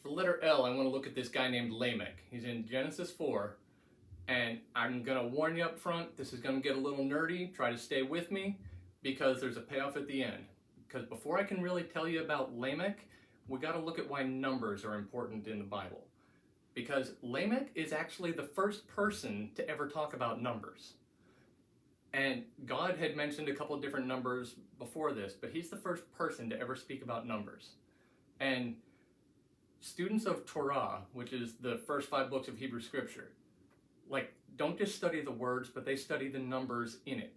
the letter L, I want to look at this guy named Lamech. He's in Genesis 4, and I'm going to warn you up front, this is going to get a little nerdy. Try to stay with me, because there's a payoff at the end. Because before I can really tell you about Lamech, we got to look at why numbers are important in the Bible. Because Lamech is actually the first person to ever talk about numbers. And God had mentioned a couple of different numbers before this, but he's the first person to ever speak about numbers. And students of Torah, which is the first 5 books of Hebrew scripture, don't just study the words, but they study the numbers in it.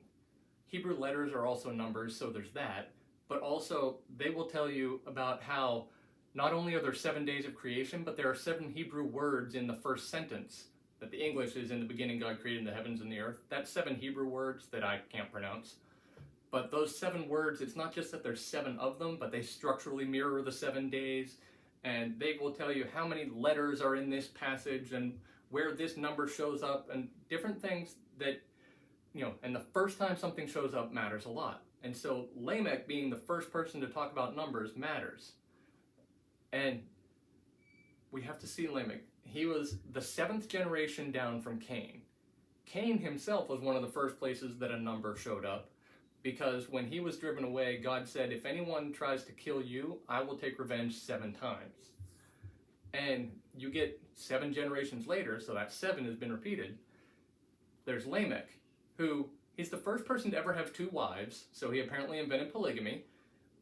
Hebrew letters are also numbers, so there's that. But also, they will tell you about how not only are there 7 days of creation, but there are 7 Hebrew words in the first sentence. That the English is, in the beginning God created the heavens and the earth. That's 7 Hebrew words that I can't pronounce. But those 7 words, it's not just that there's 7 of them, but they structurally mirror the 7 days. And they will tell you how many letters are in this passage and where this number shows up and different things that, and the first time something shows up matters a lot. And so Lamech being the first person to talk about numbers matters. And we have to see Lamech. He was the 7th generation down from Cain. Cain himself was one of the first places that a number showed up, because when he was driven away, God said, if anyone tries to kill you, I will take revenge 7 times. And you get 7 generations later, so that 7 has been repeated. There's Lamech, who he's the first person to ever have 2 wives, so he apparently invented polygamy.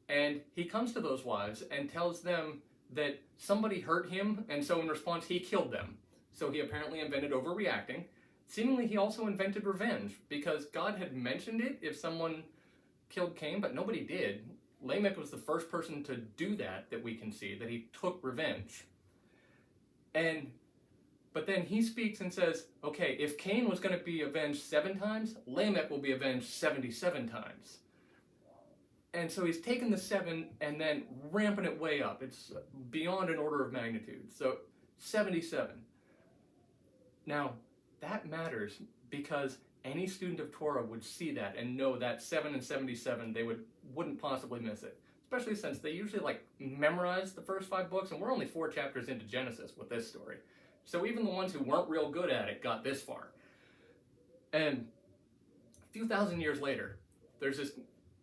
And he comes to those wives and tells them that somebody hurt him, and so in response he killed them. So he apparently invented overreacting. Seemingly he also invented revenge, because God had mentioned it if someone killed Cain, but nobody did. Lamech was the first person to do that we can see, that he took revenge. But then he speaks and says, okay, if Cain was going to be avenged 7 times, Lamech will be avenged 77 times. And so he's taken the 7 and then ramping it way up. It's beyond an order of magnitude. So 77. Now, that matters because any student of Torah would see that and know that 7 and 77, they wouldn't possibly miss it. Especially since they usually memorize the first 5 books, and we're only 4 chapters into Genesis with this story. So even the ones who weren't real good at it got this far. And a few thousand years later, there's this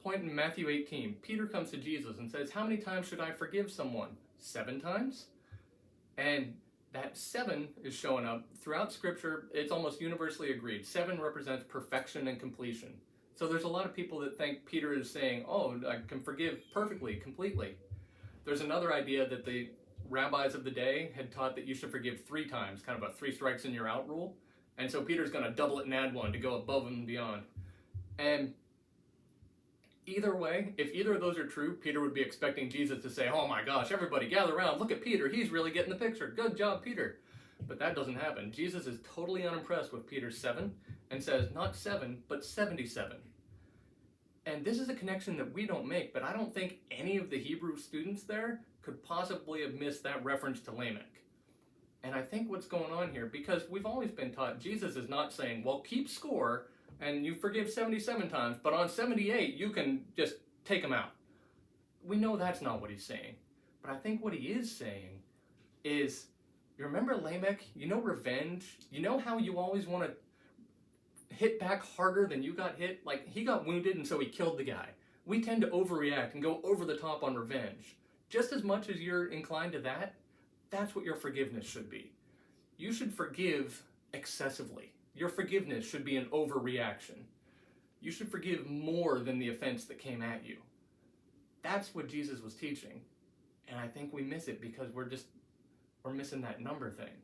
point in Matthew 18. Peter comes to Jesus and says, how many times should I forgive someone? 7 times? And that 7 is showing up throughout Scripture. It's almost universally agreed. 7 represents perfection and completion. So there's a lot of people that think Peter is saying, oh, I can forgive perfectly, completely. There's another idea that the rabbis of the day had taught that you should forgive 3 times, kind of a 3 strikes and you're out rule. And so Peter's going to double it and add 1 to go above and beyond. And either way, if either of those are true, Peter would be expecting Jesus to say, oh my gosh, everybody gather around, look at Peter, he's really getting the picture. Good job, Peter. But that doesn't happen. Jesus is totally unimpressed with Peter's 7 and says, not 7, but 77. And this is a connection that we don't make, but I don't think any of the Hebrew students there could possibly have missed that reference to Lamech. And I think what's going on here, because we've always been taught, Jesus is not saying, well, keep score, and you forgive 77 times, but on 78, you can just take them out. We know that's not what he's saying. But I think what he is saying is, you remember Lamech? You know revenge? You know how you always want to hit back harder than you got hit? He got wounded and so he killed the guy. We tend to overreact and go over the top on revenge. Just as much as you're inclined to that, that's what your forgiveness should be. You should forgive excessively. Your forgiveness should be an overreaction. You should forgive more than the offense that came at you. That's what Jesus was teaching. And I think we miss it because we're missing that number thing.